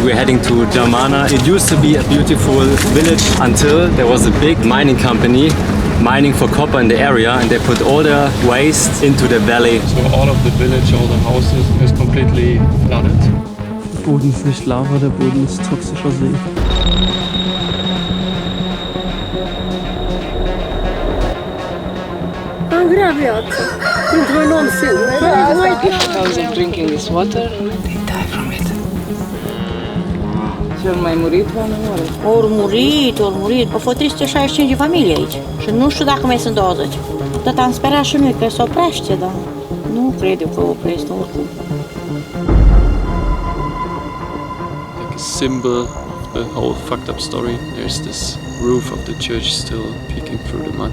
we're heading to Geamăna. It used to be a beautiful village until there was a big mining company mining for copper in the area, and they put all the waste into the valley. So all of the village, all the houses is completely flooded. Der Boden ist nicht Lava, der Boden ist toxischer See. Those are drinking this water, they die from it. Și ori mai murit, ori murit. Au fost 365 de familii aici. Și nu știu dacă mai sunt 20. Tot am sperat și noi că se oprește, dar nu cred eu că oprește oricum. Like a symbol of the whole fucked up story, there's this roof of the church still peeking through the mud.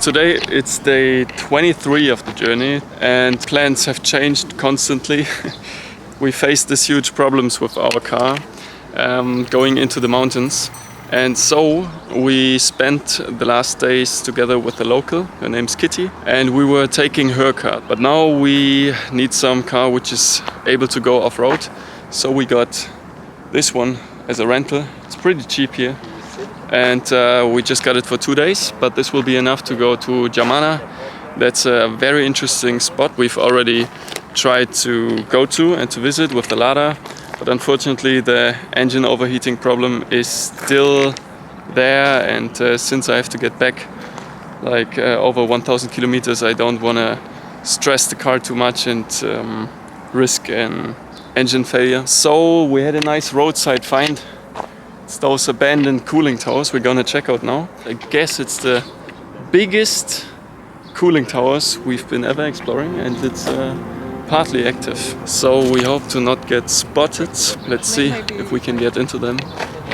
Today it's day 23 of the journey and plans have changed constantly. We faced these huge problems with our car going into the mountains, and so we spent the last days together with a local. Her name's Kitty, and we were taking her car. But now we need some car which is able to go off-road, so we got this one as a rental. It's pretty cheap here. And we just got it for 2 days, but this will be enough to go to Geamăna. That's a very interesting spot we've already tried to go to and to visit with the Lada, but unfortunately the engine overheating problem is still there, and since I have to get back like over 1,000 kilometers, I don't want to stress the car too much and risk an engine failure. So we had a nice roadside find. It's those abandoned cooling towers we're gonna check out now. I guess it's the biggest cooling towers we've been ever exploring, and it's partly active. So we hope to not get spotted. Let's see if we can get into them.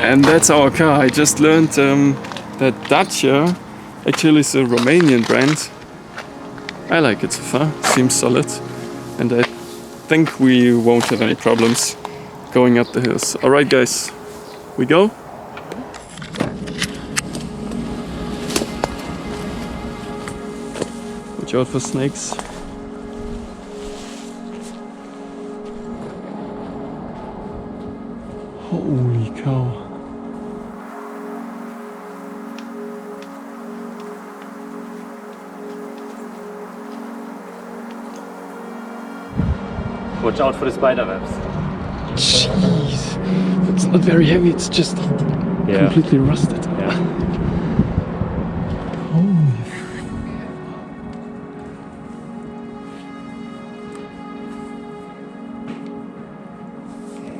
And that's our car. I just learned that Dacia actually is a Romanian brand. I like it so far. Seems solid. And I think we won't have any problems going up the hills. Alright guys. We go? Watch out for snakes. Holy cow. Watch out for the spider webs. Jeez. It's not very heavy, it's just completely rusted. Yeah. Holy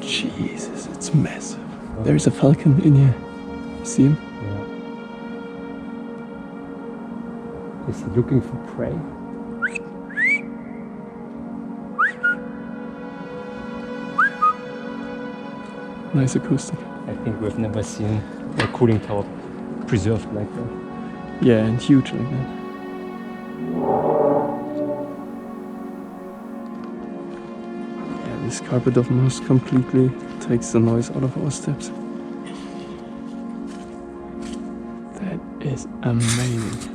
Jesus, it's massive. There is a falcon in here. See him? Yeah. Is he looking for prey? Nice acoustic. I think we've never seen a cooling tower preserved like that. Yeah, and huge like that. Yeah, this carpet of moss completely takes the noise out of our steps. That is amazing.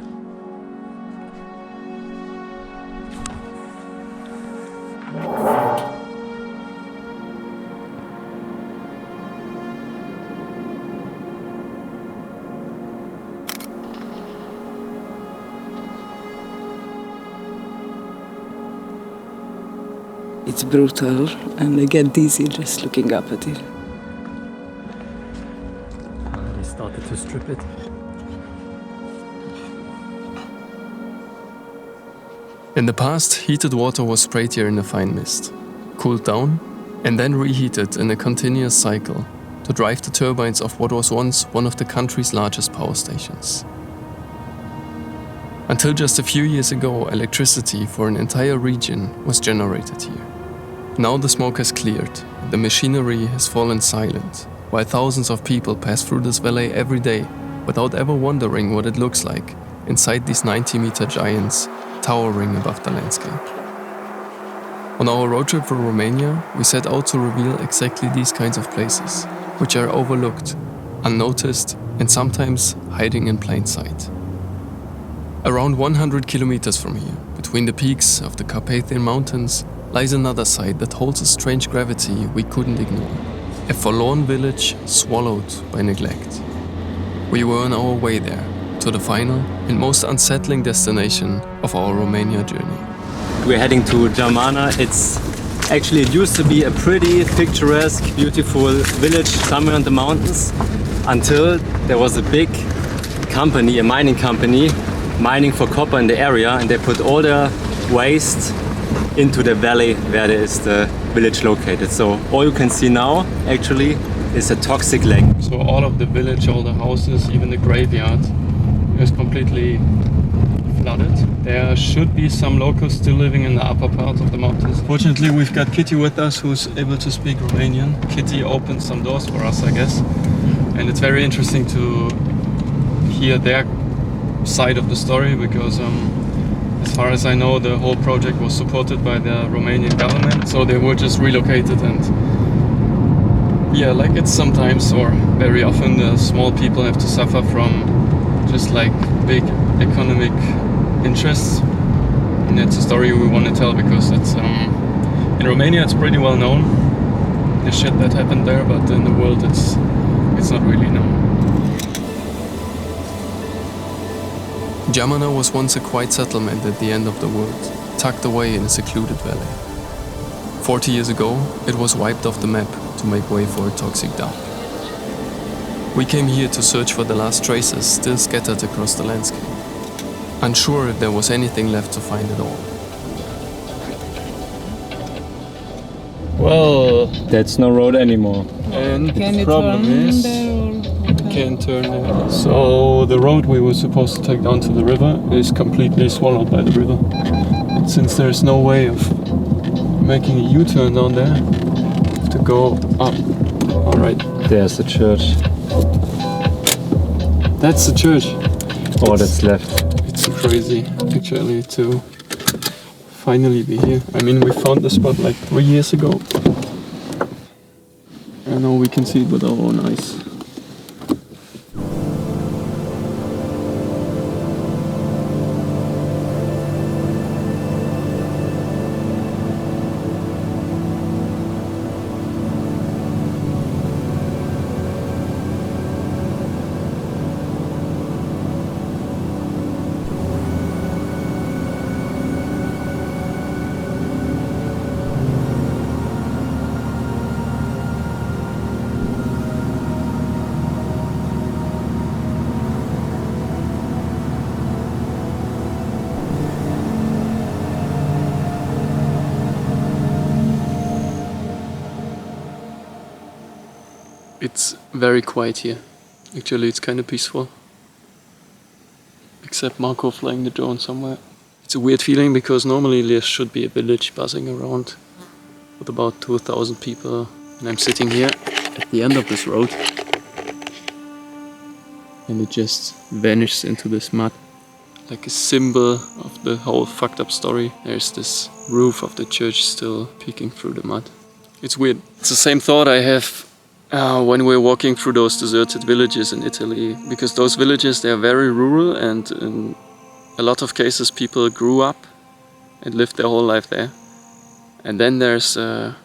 it's brutal, and I get dizzy just looking up at it. They started to strip it. In the past, heated water was sprayed here in a fine mist, cooled down, and then reheated in a continuous cycle to drive the turbines of what was once one of the country's largest power stations. Until just a few years ago, electricity for an entire region was generated here. Now the smoke has cleared, the machinery has fallen silent, while thousands of people pass through this valley every day without ever wondering what it looks like inside these 90-meter giants towering above the landscape. On our road trip through Romania, we set out to reveal exactly these kinds of places, which are overlooked, unnoticed, and sometimes hiding in plain sight. Around 100 kilometers from here, between the peaks of the Carpathian Mountains, lies another site that holds a strange gravity we couldn't ignore. A forlorn village swallowed by neglect. We were on our way there, to the final and most unsettling destination of our Romania journey. We're heading to Geamăna. It used to be a pretty picturesque, beautiful village somewhere in the mountains, until there was a big company, a mining company, mining for copper in the area, and they put all the waste into the valley where there is the village located. So all you can see now actually is a toxic lake. So all of the village, all the houses, even the graveyard is completely flooded. There should be some locals still living in the upper parts of the mountains. Fortunately, we've got Kitty with us, who's able to speak Romanian. Kitty opened some doors for us, I guess. And it's very interesting to hear their side of the story, because as far as I know, the whole project was supported by the Romanian government. So they were just relocated, and yeah, like it's sometimes, or very often, the small people have to suffer from just like big economic interests. And it's a story we want to tell, because it's in Romania it's pretty well known, the shit that happened there, but in the world it's not really known. Geamăna was once a quiet settlement at the end of the world, tucked away in a secluded valley. 40 years ago, it was wiped off the map to make way for a toxic dump. We came here to search for the last traces still scattered across the landscape, unsure if there was anything left to find at all. Well, that's no road anymore. And Can the you problem turn is there or? can't turn there. So the road we were supposed to take down to the river is completely swallowed by the river. And since there's no way of making a U-turn down there, we have to go up. Alright. There's the church. That's the church. All that's left. It's crazy actually to finally be here. I mean, we found the spot like 3 years ago. And now we can see it with our own eyes. It's very quiet here. Actually, it's kind of peaceful. Except Marco flying the drone somewhere. It's a weird feeling, because normally there should be a village buzzing around with about 2,000 people. And I'm sitting here at the end of this road. And it just vanishes into this mud. Like a symbol of the whole fucked up story. There's this roof of the church still peeking through the mud. It's weird. It's the same thought I have when we're walking through those deserted villages in Italy, because those villages, they are very rural, and in a lot of cases people grew up and lived their whole life there. And then there's the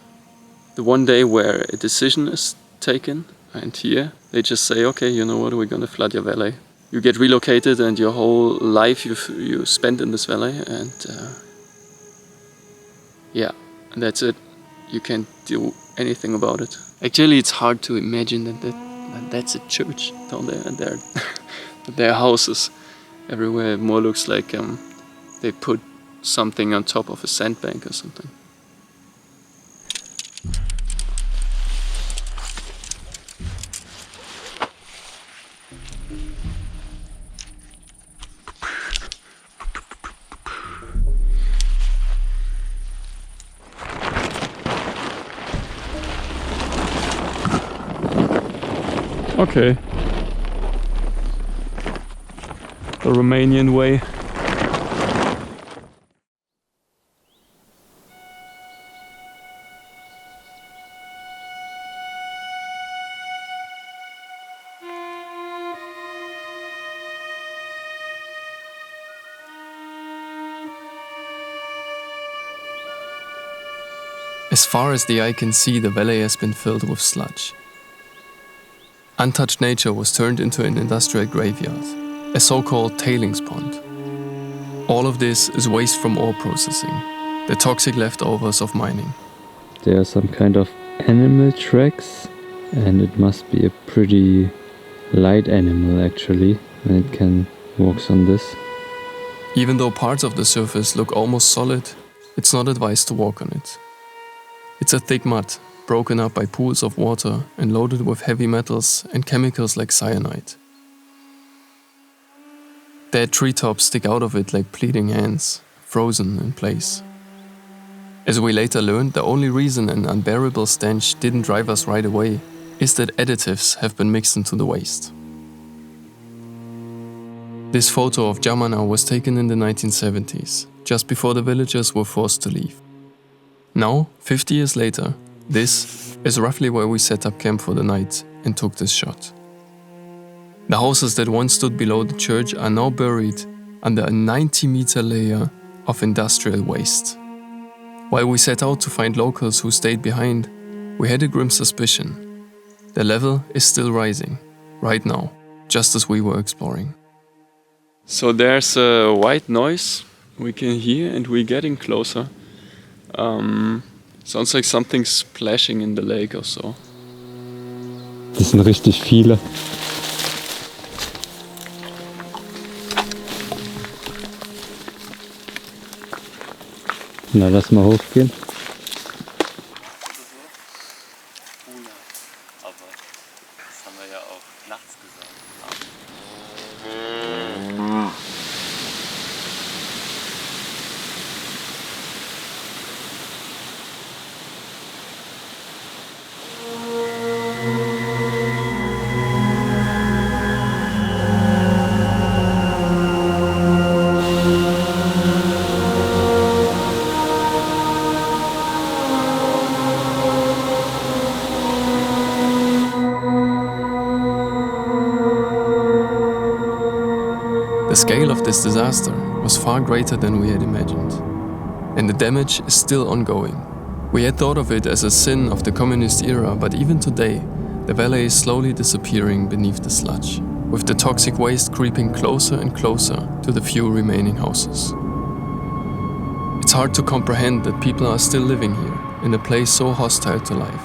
one day where a decision is taken, and here they just say, okay, you know what, we're gonna flood your valley. You get relocated, and your whole life you spent in this valley, and yeah, and that's it. You can't do anything about it. Actually, it's hard to imagine that that's a church down there, and there are houses everywhere. It more looks like they put something on top of a sandbank or something. Okay. The Romanian way. As far as the eye can see, the valley has been filled with sludge. Untouched nature was turned into an industrial graveyard, a so-called tailings pond. All of this is waste from ore processing, the toxic leftovers of mining. There are some kind of animal tracks, and it must be a pretty light animal actually, and it can walk on this. Even though parts of the surface look almost solid, it's not advised to walk on it. It's a thick mud, broken up by pools of water and loaded with heavy metals and chemicals like cyanide. Dead treetops stick out of it like bleeding hands, frozen in place. As we later learned, the only reason an unbearable stench didn't drive us right away is that additives have been mixed into the waste. This photo of Geamăna was taken in the 1970s, just before the villagers were forced to leave. Now, 50 years later, this is roughly where we set up camp for the night and took this shot. The houses that once stood below the church are now buried under a 90-meter layer of industrial waste. While we set out to find locals who stayed behind, we had a grim suspicion. The level is still rising, right now, just as we were exploring. So there's a white noise we can hear, and we're getting closer. Sounds like something splashing in the lake or so. Das sind richtig viele. Na, lass mal hochgehen. Aber das haben wir ja auch nachts gesagt. The scale of this disaster was far greater than we had imagined, and the damage is still ongoing. We had thought of it as a sin of the communist era, but even today, the valley is slowly disappearing beneath the sludge, with the toxic waste creeping closer and closer to the few remaining houses. It's hard to comprehend that people are still living here, in a place so hostile to life.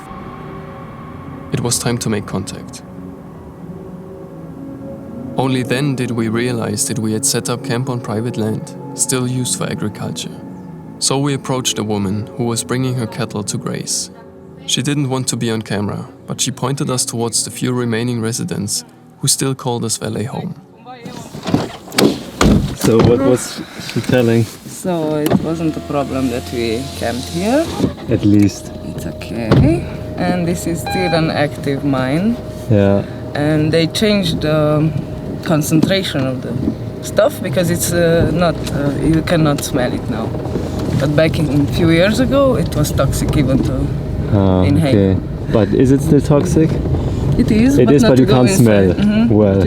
It was time to make contact. Only then did we realize that we had set up camp on private land, still used for agriculture. So we approached a woman who was bringing her cattle to graze. She didn't want to be on camera, but she pointed us towards the few remaining residents who still call this valley home. So what was she telling? So it wasn't a problem that we camped here. At least. It's okay. And this is still an active mine. Yeah. And they changed the concentration of the stuff because it's not, you cannot smell it now. But back a few years ago, it was toxic even to inhale. Okay. But is it still toxic? It is. It is, but you can't smell. Well.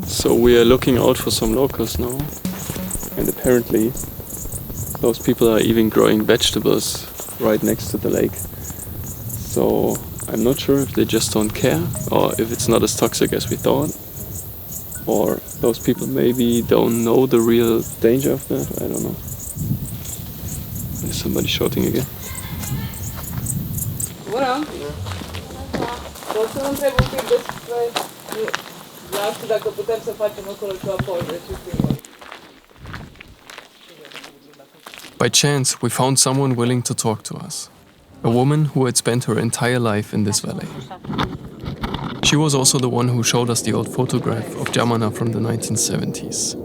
So we are looking out for some locals now, and apparently those people are even growing vegetables right next to the lake. So I'm not sure if they just don't care, or if it's not as toxic as we thought, or those people maybe don't know the real danger of that. I don't know. There's somebody shouting again. Bună! Pot să întreb un pic despre... Nu știu dacă putem să facem acolo ceva poză. By chance, we found someone willing to talk to us. A woman who had spent her entire life in this valley. She was also the one who showed us the old photograph of Geamăna from the 1970s.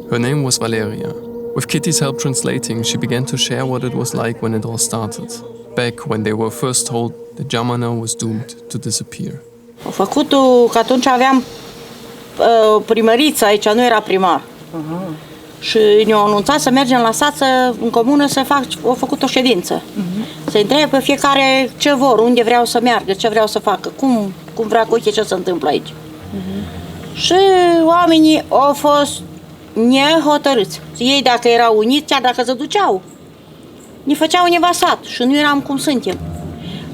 Her name was Valeria. With Kitty's help translating, she began to share what it was like when it all started, back when they were first told that Geamăna was doomed to disappear. Au făcut-o că atunci aveam primăriță aici, nu era primar. Și ne-au anunțat să mergem la sat, în comună, au făcut o ședință. Să întrebe pe fiecare ce vor, unde vreau să meargă, ce vreau să facă, cum vrea cu ce se întâmplă aici. Și oamenii au fost nehotărâți. Ei dacă erau uniți, chiar dacă se duceau, ne făceau nevasat și nu eram cum suntem.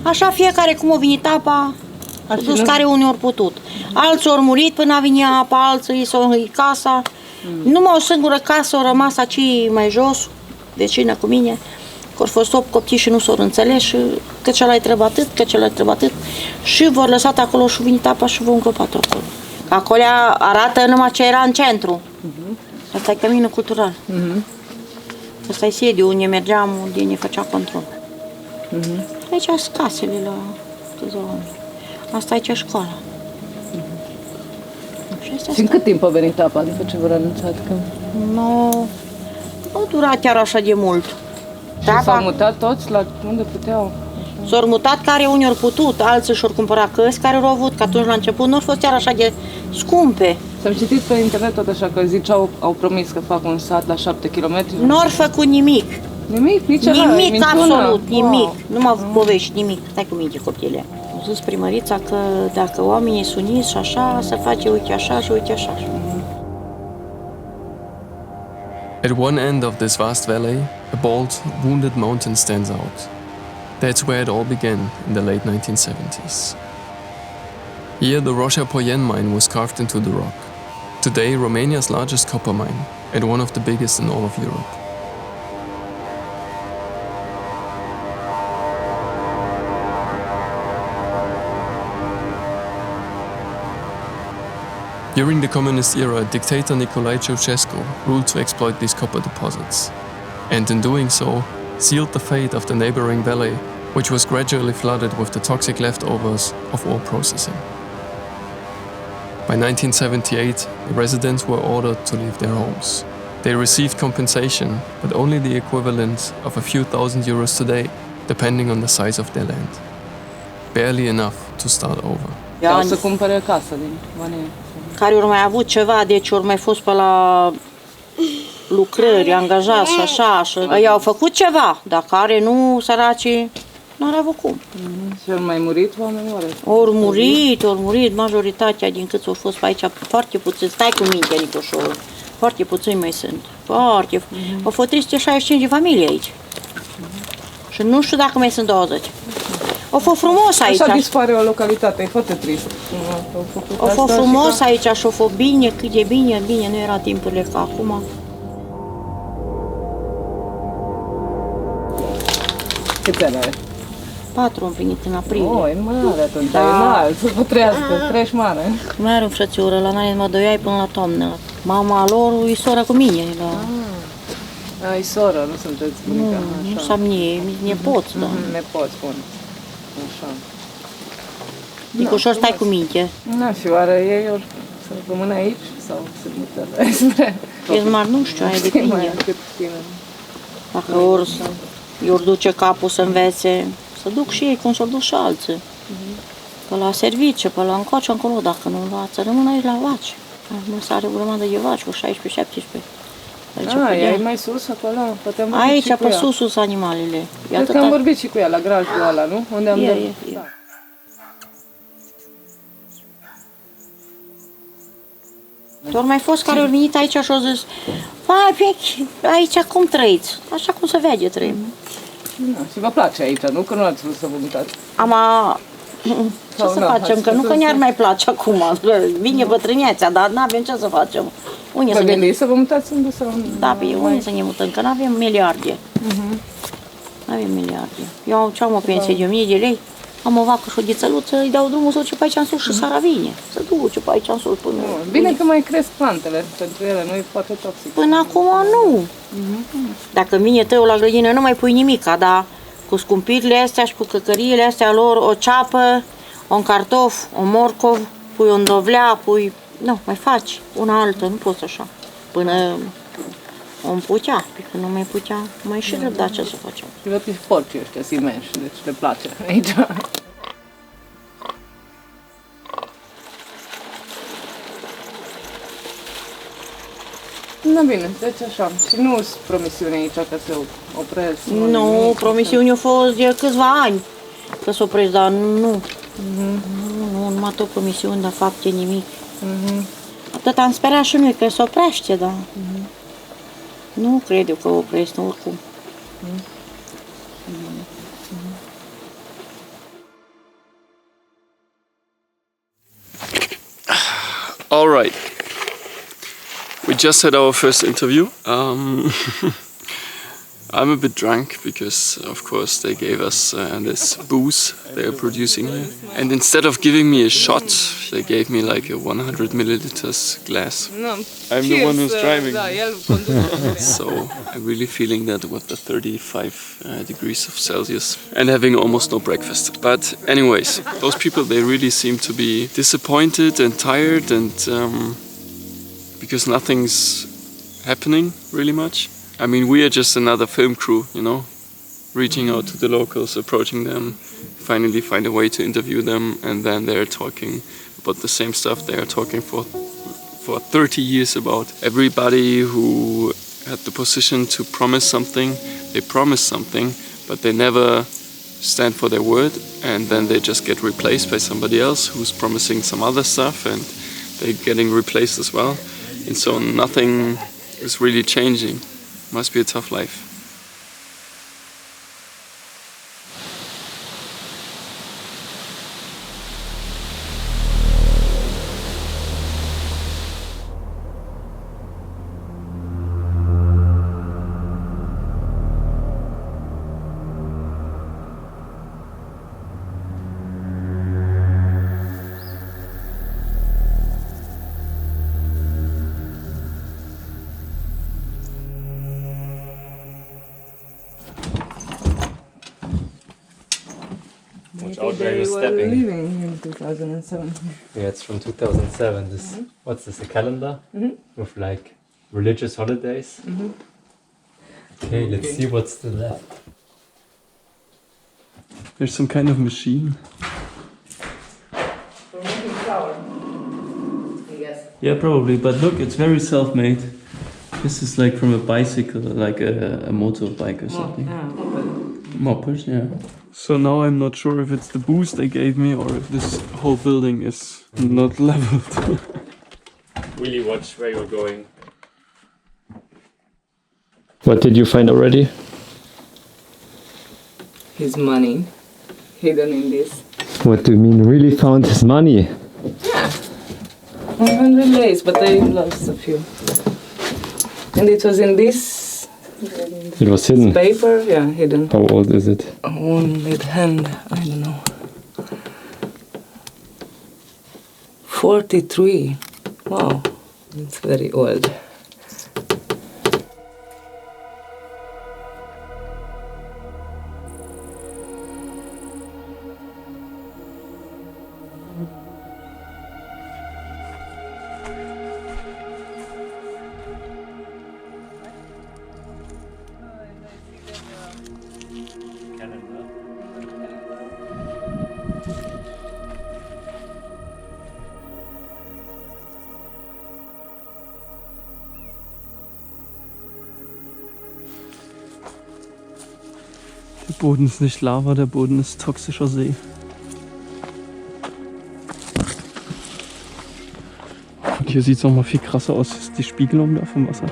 Așa fiecare cum a venit apa, s-a dus care unii ori putut. Alții au murit până a venit apa, alții s-au înhăit casa. Numai o singură casă a rămas aici mai jos, vecină cu mine, că au fost 8 copii și nu s-au înțeles și că ce-l-ai trebuie atât, că ce-l-ai trebuie atât. Și v-au lăsat acolo și a venit apa și v-au îngropat acolo. Acolo arată numai ce era în centru. Asta e căminul cultural. Asta e sediul unde mergeam, unde ne făcea control. Aici sunt casele la toți oamenii. Asta aici e școala. Și în cât timp a venit apa după ce v-au anunțat? Nu a durat chiar așa de mult. S-au mutat toți la unde puteau? S-au mutat care unii au putut, alții și-au cumpărat căsi care au avut, că atunci la început nu au fost chiar așa de scumpe. S-am citit pe internet tot așa că ziceau, au promis că fac un sat la 7 km. Nu au făcut nimic. Nimic? Nici ăla, Nimic, minciună. absolut, nimic. Nu m-au povești, nimic. Stai cu minte, copile. Am zis primărița că dacă oamenii sunt uniți și așa, să face uite așa și uite așa. At one end of this vast valley, a bald, wounded mountain stands out. That's where it all began in the late 1970s. Here, the Roșia Poieni mine was carved into the rock. Today, Romania's largest copper mine, and one of the biggest in all of Europe. During the communist era, dictator Nicolae Ceausescu ruled to exploit these copper deposits, and in doing so, sealed the fate of the neighboring valley, which was gradually flooded with the toxic leftovers of ore processing. By 1978, the residents were ordered to leave their homes. They received compensation, but only the equivalent of a few thousand euros today, depending on the size of their land. Barely enough to start over. Vreau să cumpere casă din banii. Care au mai avut ceva, deci au mai fost pe la lucrări, angajați și așa. Și ei au făcut ceva, dar care nu, săracii, nu au avut cum. Și au mai murit oameni oare? Au murit, majoritatea din câți au fost pe aici, foarte puțini. Stai cu minte, Nicoșorul, foarte puțini mai sunt. Foarte. Au fost 365 de familii aici. Și nu știu dacă mai sunt 20. Au fost frumos aici. Așa dispare o localitate, e foarte trist. Au fost frumos aici și au fost bine, cât de bine, nu era timpurile ca acum. Câți ani are? 4 împlinit în aprilie. Oh, e mare atunci, e înalt, să vă trăiască, crești mare. Mai are o frățioră, la mine mă 2 ani până la toamnă. Mama lor e sora cu mine. Ai soră, nu sunteți bunica. Nu s-am nepoți, da. Nepoți, bun. Așa. Nicoșor, stai cu minte. Na, și oare ei or să rămână aici sau să mută spre... Ești mari, nu știu, aia depinde. Dacă ori duce capul să învețe, să duc și ei, cum s-au dus și alții. Pe la serviciu, pe la încoace, încolo, dacă nu învață, rămân aici la vaci. Mă sare o grămadă de vaci, cu 16-17. E mai sus acolo? Aici, pe sus animalele. Cred că am vorbit și cu ea, la grajul ăla, nu? Unde am Ori mai fost care au venit aici și au zis, vai, aici cum trăiți? Așa cum se vede trăim. Și vă place aici, nu? Că nu ați vrut să vă mutați. Ce să facem? Că nu că ne-ar mai place acum. Vine bătrânețea, dar n-avem ce să facem. Vă gândiți să vă mutați unde sau? Da, pe unde să ne mutăm? Că n-avem miliarde. N-avem miliarde. Eu ce am o pensie de 1000 de lei, am o vacă și o ghețăluță, îi dau drumul să duce pe aici în sus și sara vine. Să duce pe aici în sus până... Bine că mai cresc plantele, pentru ele nu e foarte toxic. Până acum nu. Dacă vine tău la grădină nu mai pui nimica, dar cu scumpirile astea și cu căcăriile astea lor, o ceapă, un cartof, o morcov, pui un dovlea, pui... Nu, mai faci una altă, nu poți așa. Până o putea, că nu mai putea, mai și răbda ce să facem. Și văd că porcii ăștia imensi, deci le place aici. Na bine, deci așa. Și nu sunt promisiuni aici că se opresc. Nu, promisiunea a fost de câțiva ani că se opresc, dar nu. Nu, numai tot promisiuni, dar fapte nimic. Atât am sperat și noi că se oprește, dar nu cred eu că opresc oricum. All right. We just had our first interview. I'm a bit drunk because, of course, they gave us this booze they are producing here. And instead of giving me a shot, they gave me like a 100 milliliters glass. No, I'm the one who's driving. Da, el conduce. So I'm really feeling that with the 35 degrees of Celsius and having almost no breakfast. But anyways, those people, they really seem to be disappointed and tired, and because nothing's happening really much. I mean, we are just another film crew, you know, reaching out to the locals, approaching them, finally find a way to interview them, and then they're talking about the same stuff they are talking for 30 years about. Everybody who had the position to promise something, they promise something, but they never stand for their word, and then they just get replaced by somebody else who's promising some other stuff, and they're getting replaced as well. And so nothing is really changing. Must be a tough life. Watch out where you're stepping. Living in 2007. Yeah, it's from 2007. What's this, a calendar? With like religious holidays? Okay, let's see what's to the left. There's some kind of machine. For making flour, I guess. Yeah, probably, but look, it's very self-made. This is like from a bicycle, like a motorbike or something. Moppers, yeah. So now I'm not sure if it's the boost they gave me or if this whole building is not leveled. Really watch where you're going. What did you find already? His money hidden in this. What do you mean, really found his money? Yeah, 100 days, but I lost a few. And it was in this It was hidden. paper, yeah, hidden. How old is it? On with hand, I don't know. 43. Wow, it's very old. Der Boden ist nicht Lava, der Boden ist toxischer See. Und hier sieht es noch mal viel krasser aus. Das ist die Spiegelung da vom Wasser.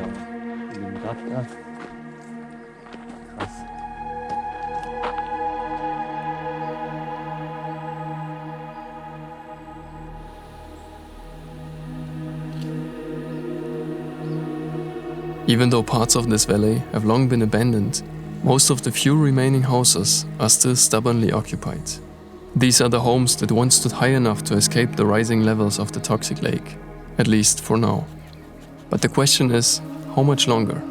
Even though parts of this valley have long been abandoned, most of the few remaining houses are still stubbornly occupied. These are the homes that once stood high enough to escape the rising levels of the toxic lake, at least for now. But the question is, how much longer?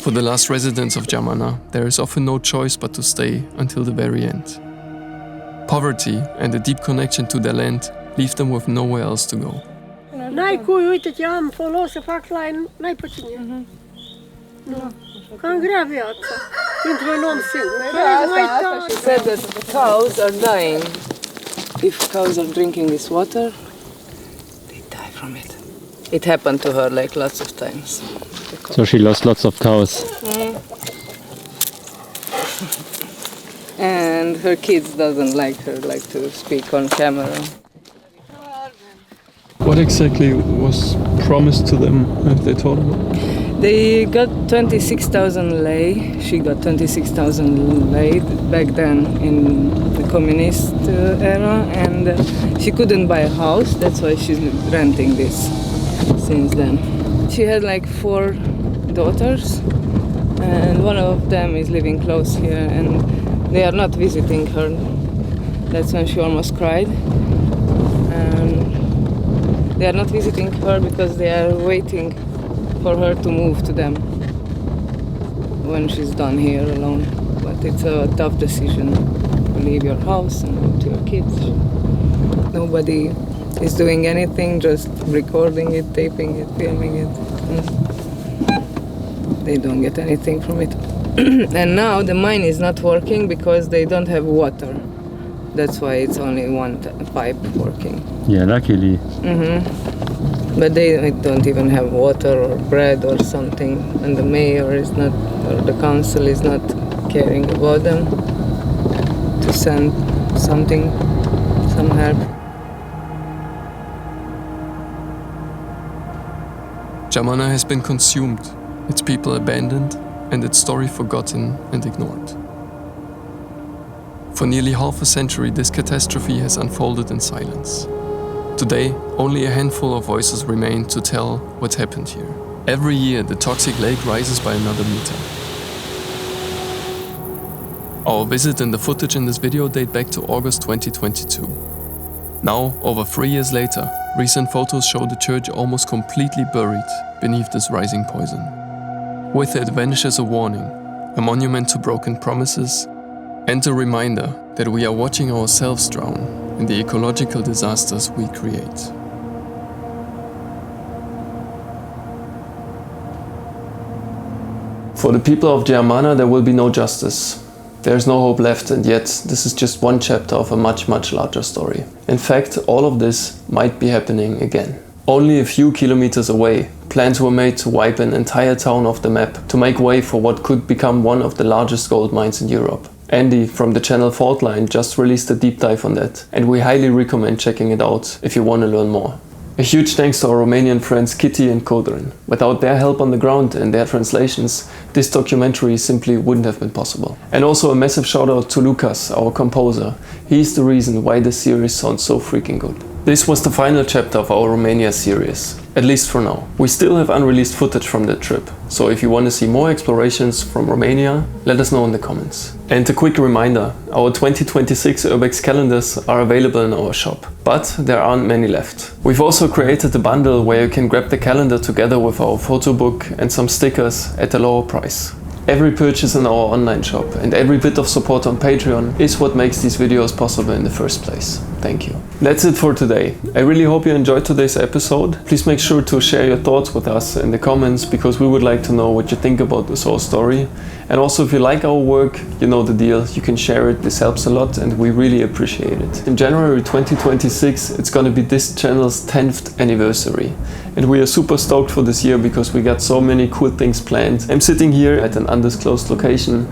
For the last residents of Geamăna, there is often no choice but to stay until the very end. Poverty and a deep connection to their land leave them with nowhere else to go. N-ai cui, uite-te, am folos să fac slime, n-ai pe cine. Nu. Cam grea viața. Pentru un om singur. She said that the cows are dying if cows are drinking this water, they die from it. It happened to her like lots of times. So she lost lots of cows. And her kids doesn't like her, like to speak on camera. What exactly was promised to them? Have they told them? They got 26,000 lei. She got 26,000 lei back then in the communist era, and she couldn't buy a house. That's why she's renting this since then. She had like 4 daughters, and one of them is living close here, and they are not visiting her. That's when she almost cried. They are not visiting her because they are waiting for her to move to them when she's done here alone. But it's a tough decision to leave your house and go to your kids. Nobody is doing anything, just recording it, taping it, filming it. They don't get anything from it. And now the mine is not working because they don't have water. That's why it's only one pipe working. Yeah, luckily. But they don't even have water or bread or something, and the mayor is not, or the council is not caring about them to send something, some help. Geamăna has been consumed, its people abandoned, and its story forgotten and ignored. For nearly half a century, this catastrophe has unfolded in silence. Today, only a handful of voices remain to tell what happened here. Every year, the toxic lake rises by another meter. Our visit and the footage in this video date back to August 2022. Now, over 3 years later, recent photos show the church almost completely buried beneath this rising poison. With it vanishes a warning, a monument to broken promises, and a reminder that we are watching ourselves drown in the ecological disasters we create. For the people of Geamăna, there will be no justice. There's no hope left, and yet this is just one chapter of a much, much larger story. In fact, all of this might be happening again. Only a few kilometers away, plans were made to wipe an entire town off the map to make way for what could become one of the largest gold mines in Europe. Andy from the channel Fault Line just released a deep dive on that, and we highly recommend checking it out if you want to learn more. A huge thanks to our Romanian friends Kitty and Kodrin. Without their help on the ground and their translations, this documentary simply wouldn't have been possible. And also a massive shout out to Lucas, our composer. He's the reason why this series sounds so freaking good. This was the final chapter of our Romania series, at least for now. We still have unreleased footage from that trip, so if you want to see more explorations from Romania, let us know in the comments. And a quick reminder, our 2026 urbex calendars are available in our shop, but there aren't many left. We've also created a bundle where you can grab the calendar together with our photo book and some stickers at a lower price. Every purchase in our online shop and every bit of support on Patreon is what makes these videos possible in the first place. Thank you. That's it for today. I really hope you enjoyed today's episode. Please make sure to share your thoughts with us in the comments, because we would like to know what you think about this whole story. And also, if you like our work, you know the deal. You can share it. This helps a lot and we really appreciate it. In January 2026, it's gonna be this channel's 10th anniversary. And we are super stoked for this year because we got so many cool things planned. I'm sitting here at an undisclosed location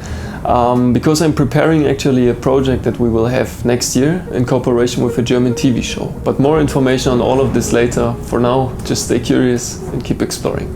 because I'm preparing actually a project that we will have next year in cooperation with a German TV show. But more information on all of this later. For now, just stay curious and keep exploring.